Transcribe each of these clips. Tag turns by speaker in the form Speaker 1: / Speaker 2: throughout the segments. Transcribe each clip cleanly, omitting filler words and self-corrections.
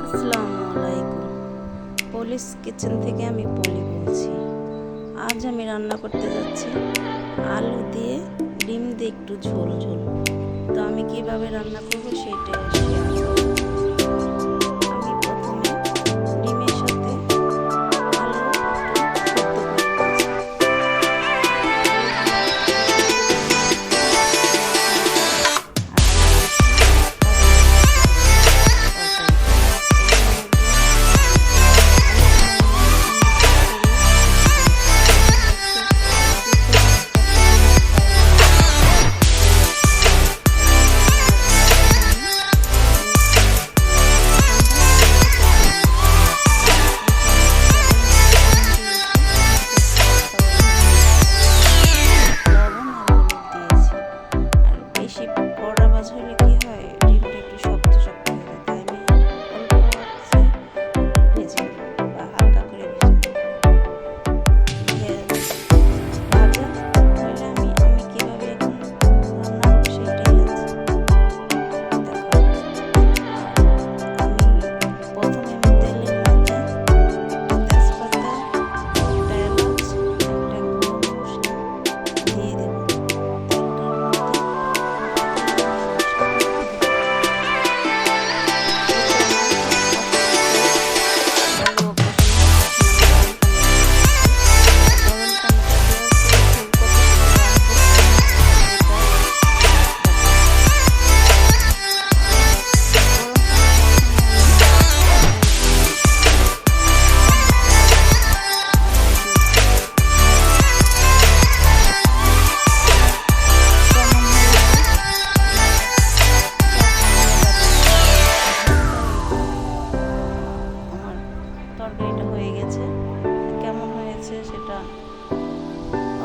Speaker 1: আসসালামু আলাইকুম। Polish kitchen থেকে আমি পলি বলছি। আজ আমি রান্না করতে যাচ্ছি আলু দিয়ে ডিম দিয়ে একটু ঝোল ঝোল। তো আমি কিভাবে রান্না করব সেটাই শেয়ার করব। আমি প্রথমে ডিমের সাথে আলু একটু সেদ্ধ করে নিয়েছি। তরকারিটা হয়ে গেছে। কেমন হয়েছে সেটা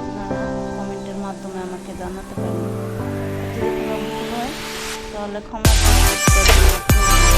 Speaker 1: আপনারা কমেন্টের মাধ্যমে আমাকে জানাতে পারেন। যদি কোনো ভুল হয় তাহলে ক্ষমা করে